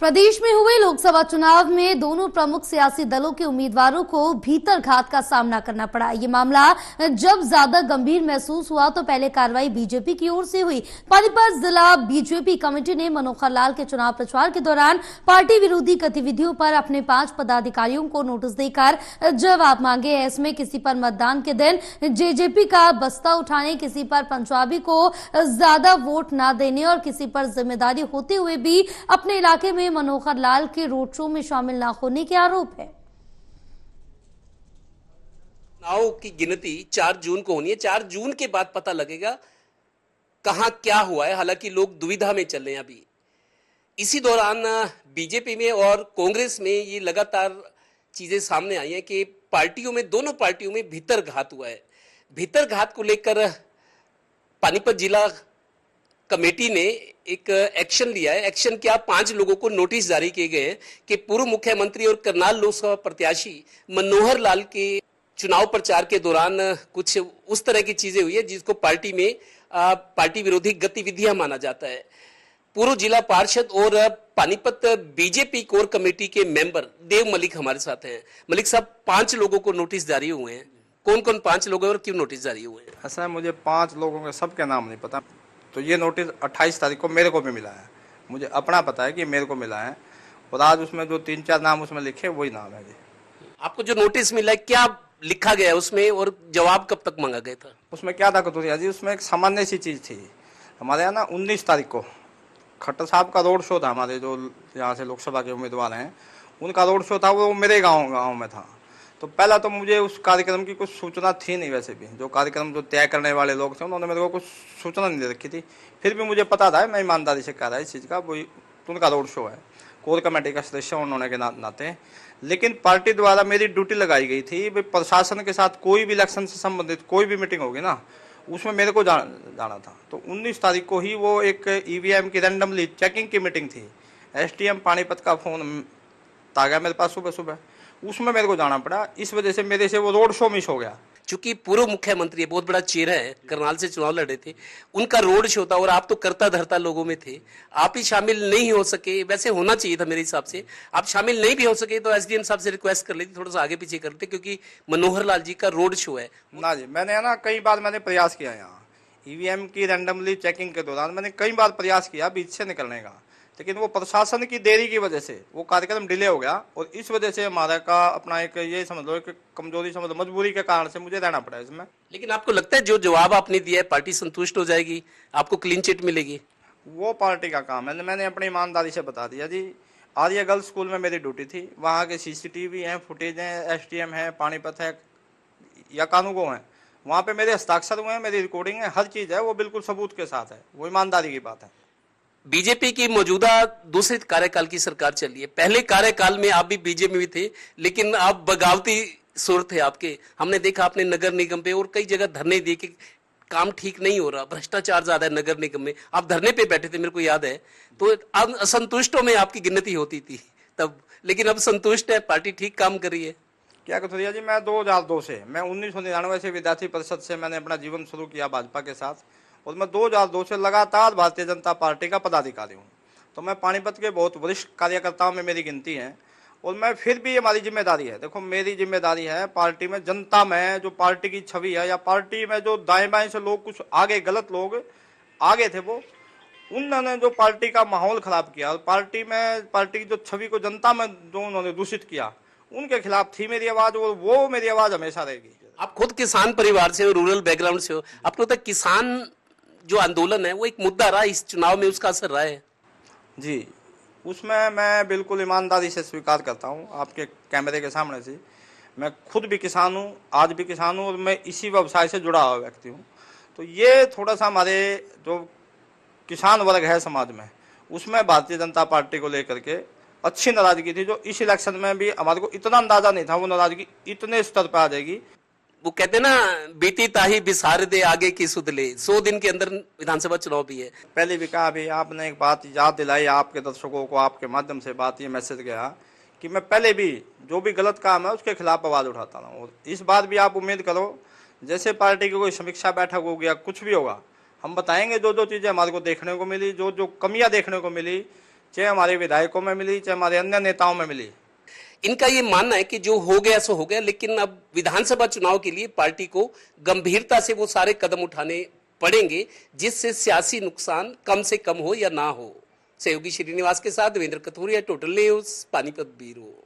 प्रदेश में हुए लोकसभा चुनाव में दोनों प्रमुख सियासी दलों के उम्मीदवारों को भीतरघात का सामना करना पड़ा। ये मामला जब ज्यादा गंभीर महसूस हुआ तो पहले कार्रवाई बीजेपी की ओर से हुई। पानीपत जिला बीजेपी कमेटी ने मनोहर लाल के चुनाव प्रचार के दौरान पार्टी विरोधी गतिविधियों पर अपने 5 पदाधिकारियों को नोटिस देकर जवाब मांगे। इसमें किसी पर मतदान के दिन जेजेपी का बस्ता उठाने, किसी पर पंजाबी को ज्यादा वोट न देने और किसी पर जिम्मेदारी होते हुए भी अपने इलाके में मनोहर लाल के रोड शो में शामिल न होने के आरोप है। चुनाव की गिनती 4 जून को होनी है। 4 जून के बाद पता लगेगा कहां क्या हुआ है। हालांकि लोग दुविधा में चल रहे हैं अभी। इसी दौरान बीजेपी में और कांग्रेस में ये लगातार चीजें सामने आई हैं कि पार्टियों में, दोनों पार्टियों में भीतरघात हुआ है। भीतरघात को लेकर पानीपत जिला कमेटी ने एक एक्शन लिया है। एक्शन क्या, 5 लोगों को नोटिस जारी किए गए हैं कि पूर्व मुख्यमंत्री और करनाल लोकसभा प्रत्याशी मनोहर लाल के चुनाव प्रचार के दौरान कुछ उस तरह की चीजें हुई है जिसको पार्टी में पार्टी विरोधी गतिविधियां माना जाता है। पूर्व जिला पार्षद और पानीपत बीजेपी कोर कमेटी के मेंबर देव मलिक हमारे साथ हैं। मलिक साहब, 5 लोगों को नोटिस जारी हुए हैं। कौन कौन 5 लोग हैं और क्यों नोटिस जारी हुए हैं? ऐसा है, मुझे 5 लोगों के सबके नाम नहीं पता। तो ये नोटिस 28 तारीख को मेरे को भी मिला है। मुझे अपना पता है कि मेरे को मिला है और आज उसमें जो 3-4 नाम उसमें लिखे वही नाम है जी। आपको जो नोटिस मिला है, क्या लिखा गया है उसमें और जवाब कब तक मांगा गया था? उसमें क्या था कतूरिया जी, उसमें एक सामान्य सी चीज़ थी। हमारे यहाँ ना 19 तारीख को खट्टर साहब का रोड शो था। हमारे जो यहाँ से लोकसभा के उम्मीदवार हैं उनका रोड शो था, वो मेरे गाँव में था। तो पहला तो मुझे उस कार्यक्रम की कुछ सूचना थी नहीं। वैसे भी जो कार्यक्रम जो तय करने वाले लोग थे उन्होंने मेरे को कुछ सूचना नहीं दे रखी थी। फिर भी मुझे पता था, मैं ईमानदारी से कह रहा इस चीज़ का, वो उनका रोड शो है, कोर कमेटी का सदस्य उन्होंने के नाते। लेकिन पार्टी द्वारा मेरी ड्यूटी लगाई गई थी, भाई प्रशासन के साथ कोई भी इलेक्शन से संबंधित कोई भी मीटिंग होगी ना, उसमें मेरे को जाना था। तो 19 तारीख को ही वो एक ईवीएम की रैंडमली चेकिंग की मीटिंग थी। एसडीएम पानीपत का फ़ोन आ गया मेरे पास सुबह, उसमें मेरे को जाना पड़ा। इस वजह से मेरे से वो रोड शो मिस हो गया। चूंकि पूर्व मुख्यमंत्री बहुत बड़ा चेहरा है, करनाल से चुनाव लड़े थे, उनका रोड शो था और आप तो करता धरता लोगों में थे, आप ही शामिल नहीं हो सके। वैसे होना चाहिए था मेरे हिसाब से। आप शामिल नहीं भी हो सके तो एसडीएम साहब से रिक्वेस्ट कर लेती, थोड़ा सा आगे पीछे करते, क्योंकि मनोहर लाल जी का रोड शो है ना जी। मैंने ना कई बार मैंने प्रयास किया, यहाँ ईवीएम की रैंडमली चेकिंग के दौरान मैंने कई बार प्रयास किया बीच से निकलने का, लेकिन वो प्रशासन की देरी की वजह से वो कार्यक्रम डिले हो गया और इस वजह से हमारा का अपना एक ये समझ लो कि कमजोरी, समझ लो मजबूरी के कारण से मुझे रहना पड़ा इसमें। लेकिन आपको लगता है जो जवाब आपने दिया है पार्टी संतुष्ट हो जाएगी, आपको क्लीन चिट मिलेगी? वो पार्टी का काम है। मैंने अपनी ईमानदारी से बता दिया जी। आर्य गर्ल्स स्कूल में मेरी ड्यूटी थी, वहाँ के सीसीटीवी हैं, फुटेज हैं, एसटीएम है, पानीपत है या कानूगो है, वहाँ पे मेरे हस्ताक्षर हुए हैं, मेरी रिकॉर्डिंग है, हर चीज़ है, वो बिल्कुल सबूत के साथ है। वो ईमानदारी की बात है। बीजेपी की मौजूदा दूसरे कार्यकाल की सरकार चल रही है। पहले कार्यकाल में आप भी बीजेपी में थे, लेकिन आप बगावती सुर थे आपके। हमने देखा आपने नगर निगम पे और कई जगह धरने दिए कि काम ठीक नहीं हो रहा, भ्रष्टाचार ज्यादा है नगर निगम में। आप धरने पे बैठे थे, मेरे को याद है। तो असंतुष्टों में आपकी गिनती होती थी तब, लेकिन अब संतुष्ट है, पार्टी ठीक काम कर रही है। क्या कथुरिया जी, मैं 2002 से, मैं 1999 से विद्यार्थी परिषद से मैंने अपना जीवन शुरू किया भाजपा के साथ, और मैं 2002 से लगातार भारतीय जनता पार्टी का पदाधिकारी हूँ। तो मैं पानीपत के बहुत वरिष्ठ कार्यकर्ताओं में मेरी गिनती है। और मैं फिर भी हमारी जिम्मेदारी है, देखो मेरी जिम्मेदारी है पार्टी में, जनता में जो पार्टी की छवि है, या पार्टी में जो दाएं बाएं से लोग कुछ आगे गलत लोग आगे थे, वो उन्होंने जो पार्टी का माहौल खराब किया, पार्टी में पार्टी की जो छवि को जनता में जो उन्होंने दूषित किया, उनके खिलाफ थी मेरी आवाज, और वो मेरी आवाज हमेशा रहेगी। आप खुद किसान परिवार से हो, रूरल बैकग्राउंड से हो, आपको लगता है किसान जो आंदोलन है वो एक मुद्दा रहा इस चुनाव में, उसका असर रहा है? जी, उसमें मैं बिल्कुल ईमानदारी से स्वीकार करता हूँ आपके कैमरे के सामने से। मैं खुद भी किसान हूँ, आज भी किसान हूँ, और मैं इसी व्यवसाय से जुड़ा हुआ व्यक्ति हूँ। तो ये थोड़ा सा हमारे जो किसान वर्ग है समाज में, उसमें भारतीय जनता पार्टी को लेकर के अच्छी नाराजगी थी, जो इस इलेक्शन में भी हमारे को इतना अंदाजा नहीं था वो नाराजगी इतने स्तर पर आ जाएगी। वो कहते हैं ना, बीती ताही बिसार दे आगे की सुध ले। 100 दिन के अंदर विधानसभा चुनाव भी है। पहले भी कहा, अभी आपने एक बात याद दिलाई, आपके दर्शकों को आपके माध्यम से बात ये मैसेज गया कि मैं पहले भी जो भी गलत काम है उसके खिलाफ आवाज उठाता रहा हूँ। इस बात भी आप उम्मीद करो, जैसे पार्टी की कोई समीक्षा बैठक हो गया, कुछ भी होगा, हम बताएंगे जो जो चीज़ें हमारे को देखने को मिली, जो जो कमियां देखने को मिली, चाहे हमारे विधायकों में मिली, चाहे हमारे अन्य नेताओं में मिली। इनका ये मानना है कि जो हो गया सो हो गया, लेकिन अब विधानसभा चुनाव के लिए पार्टी को गंभीरता से वो सारे कदम उठाने पड़ेंगे जिससे सियासी नुकसान कम से कम हो या ना हो। सहयोगी श्रीनिवास के साथ Devendra Kathoria, total news, Panipat bureau.